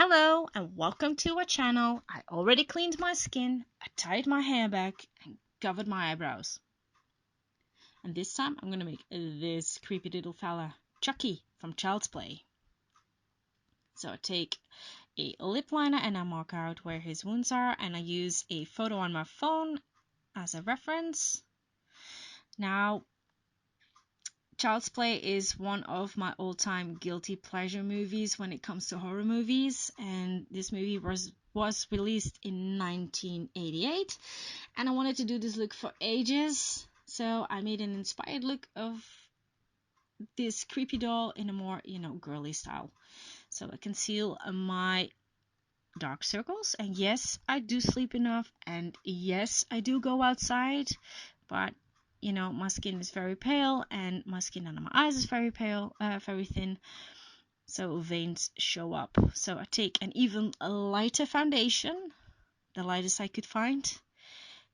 Hello and welcome to our channel. I already cleaned my skin, I tied my hair back and covered my eyebrows. And this time I'm gonna make this creepy little fella, Chucky from Child's Play. So I take a lip liner and I mark out where his wounds are, and I use a photo on my phone as a reference. Now, Child's Play is one of my all-time guilty pleasure movies when it comes to horror movies, and this movie was released in 1988, and I wanted to do this look for ages, so I made an inspired look of this creepy doll in a more, girly style. So I conceal my dark circles, and yes, I do sleep enough, and yes, I do go outside, but my skin is very pale, and my skin under my eyes is very pale, very thin, so veins show up. So I take an even lighter foundation, the lightest I could find,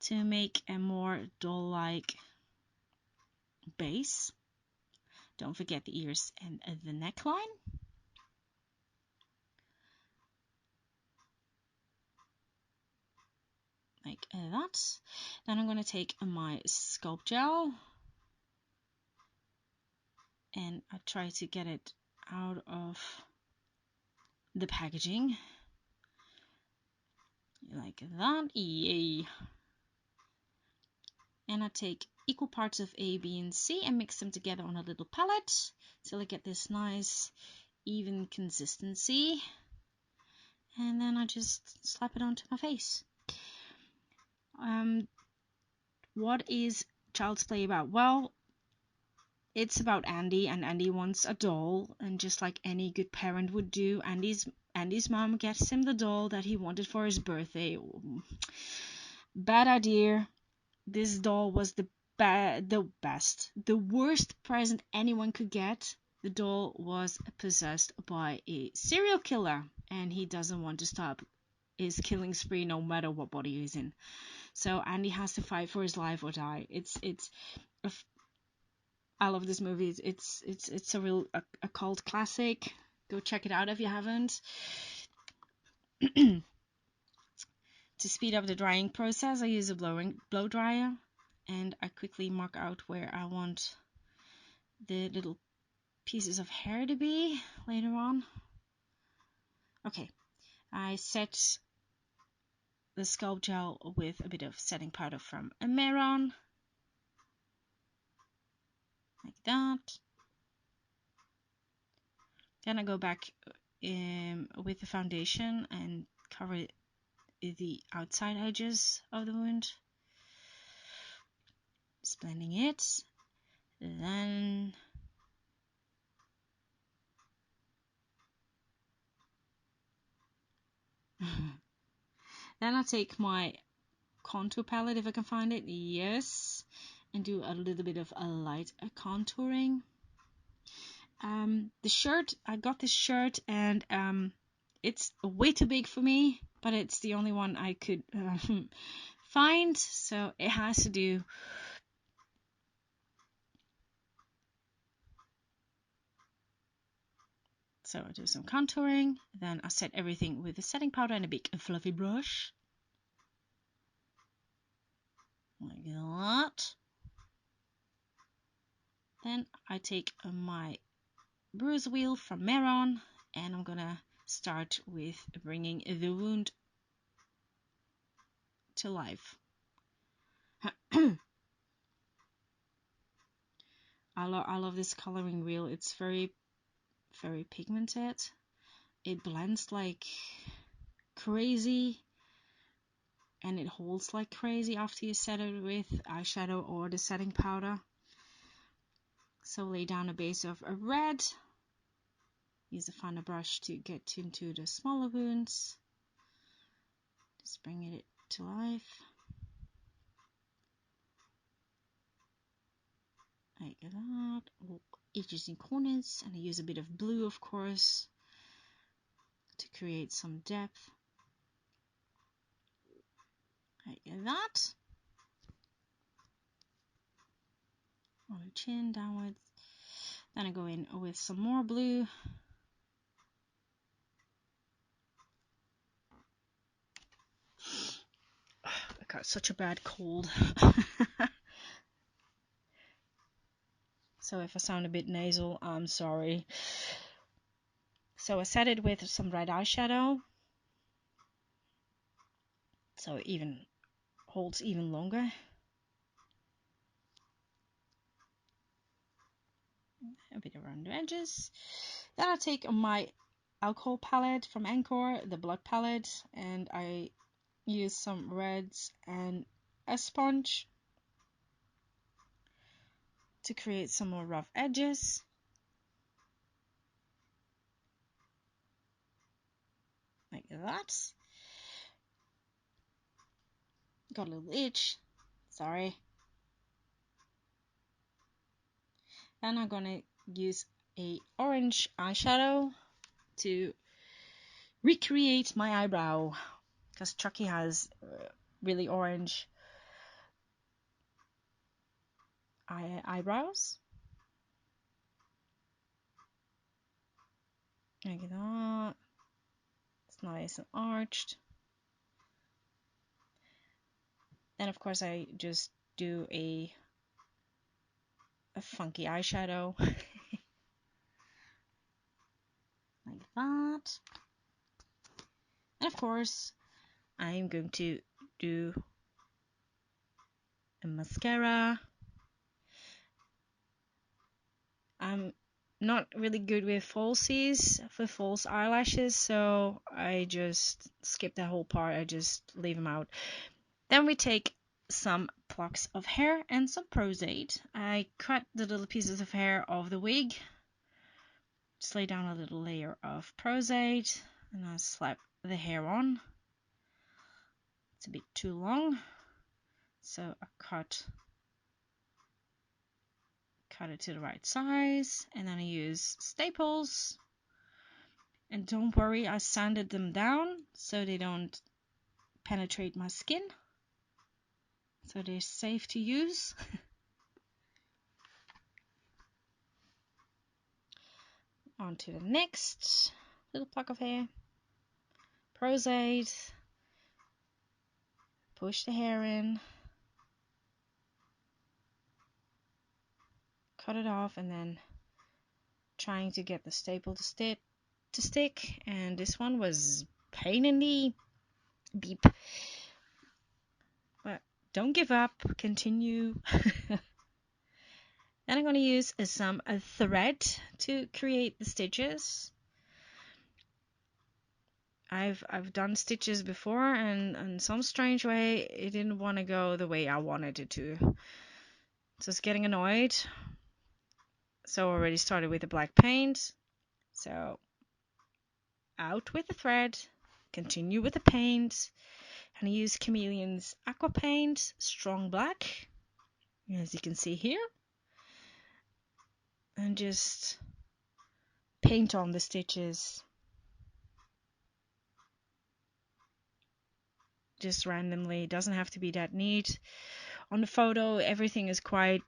to make a more doll-like base. Don't forget the ears and the neckline. Like that. Then I'm going to take my sculpt gel and I try to get it out of the packaging like that. Yay. And I take equal parts of A, B, and C and mix them together on a little palette till I get this nice even consistency, and then I just slap it onto my face. What is Child's Play about? Well, it's about Andy, and Andy wants a doll, and just like any good parent would do, Andy's mom gets him the doll that he wanted for his birthday. Bad idea. This doll was the worst present anyone could get. The doll was possessed by a serial killer, and he doesn't want to stop his killing spree no matter what body he's in. So Andy has to fight for his life or die. I love this movie. It's a real cult classic. Go check it out if you haven't. To speed up the drying process, I use a blow dryer, and I quickly mark out where I want the little pieces of hair to be later on. Okay, I set the sculpt gel with a bit of setting powder from Andere, like that. Then I go back with the foundation and cover the outside edges of the wound, just blending it. Then I take my contour palette, if I can find it, yes, and do a little bit of a light contouring. The shirt, I got this shirt, and it's way too big for me, but it's the only one I could find, so it has to do. So I do some contouring, then I set everything with a setting powder and a big fluffy brush, like that. Then I take my bruise wheel from Meron, and I'm gonna start with bringing the wound to life. I love this coloring wheel. It's very pigmented. It blends like crazy, and it holds like crazy after you set it with eyeshadow or the setting powder. So lay down a base of a red. Use a finer brush to get into the smaller wounds. Just bring it to life. Like that. Edges and corners, and I use a bit of blue, of course, to create some depth. Like that. On the chin, downwards. Then I go in with some more blue. got such a bad cold. So if I sound a bit nasal, I'm sorry. So I set it with some red eyeshadow, so it even holds even longer. A bit around the edges. Then I take my alcohol palette from Encore, the blood palette, and I use some reds and a sponge to create some more rough edges. Like that. Got a little itch. Sorry. Then I'm gonna use a orange eyeshadow to recreate my eyebrow, because Chucky has really orange eyebrows. Like that. It's nice and arched. Then of course I just do a funky eyeshadow. Like that. And of course I'm going to do a mascara. I'm not really good with falsies, for false eyelashes, so I just skip that whole part. I just leave them out. Then we take some plucks of hair and some Prosade. I cut the little pieces of hair off the wig. Just lay down a little layer of Prosade and I slap the hair on. It's a bit too long, so I cut it to the right size, and then I use staples. And don't worry, I sanded them down so they don't penetrate my skin, so they're safe to use. On to the next little pluck of hair. Prosade. Push the hair in. Cut it off, and then trying to get the staple to stick. And this one was pain in the beep. But don't give up. Continue. Then I'm going to use some thread to create the stitches. I've done stitches before, and in some strange way it didn't want to go the way I wanted it to. So it's getting annoyed. So I already started with the black paint. So out with the thread, continue with the paint, and I use Chameleon's Aqua Paint Strong Black, as you can see here. And just paint on the stitches. Just randomly. It doesn't have to be that neat. On the photo, everything is quite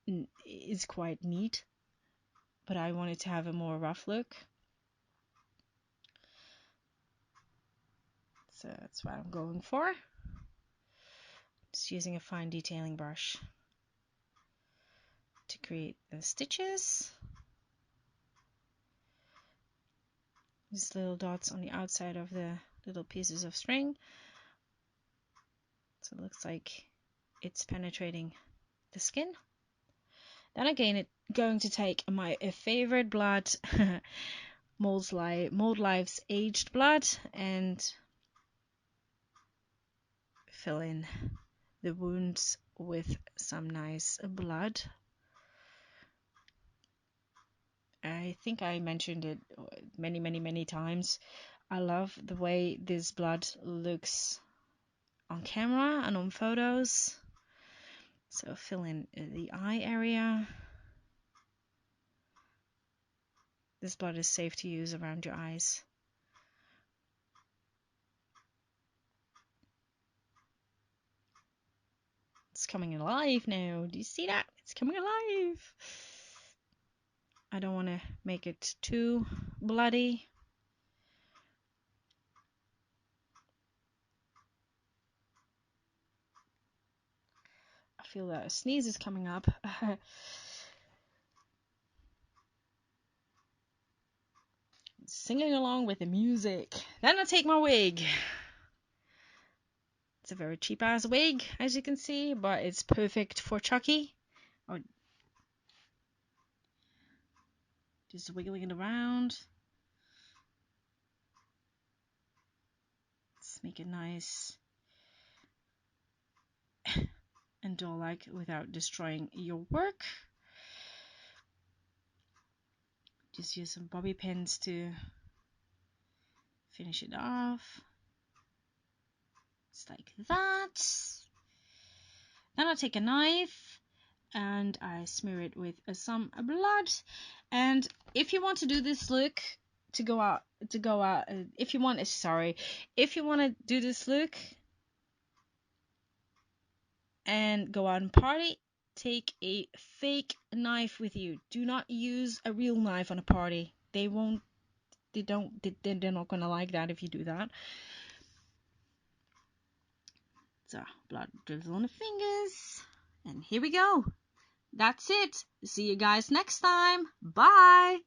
neat, but I wanted to have a more rough look. So that's what I'm going for. Just using a fine detailing brush to create the stitches. These little dots on the outside of the little pieces of string. So it looks like it's penetrating the skin. Then again, going to take my favorite blood, Mold Life's Aged Blood, and fill in the wounds with some nice blood. I think I mentioned it many times. I love the way this blood looks on camera and on photos. So fill in the eye area. This blood is safe to use around your eyes. It's coming alive now. Do you see that? It's coming alive. I don't want to make it too bloody. feel that a sneeze is coming up. Singing along with the music. Then I take my wig. It's a very cheap ass wig, as you can see, but it's perfect for Chucky. Just wiggling it around. Let's make it nice and doll-like without destroying your work. Just use some bobby pins to finish it off. Just like that. Then I take a knife and I smear it with some blood. And if you want to do this look if you want to do this look and go out and party, take a fake knife with you. Do not use a real knife on a party. They're not gonna like that if you do that. So blood drizzle on the fingers, and here we go. That's it. See you guys next time. Bye.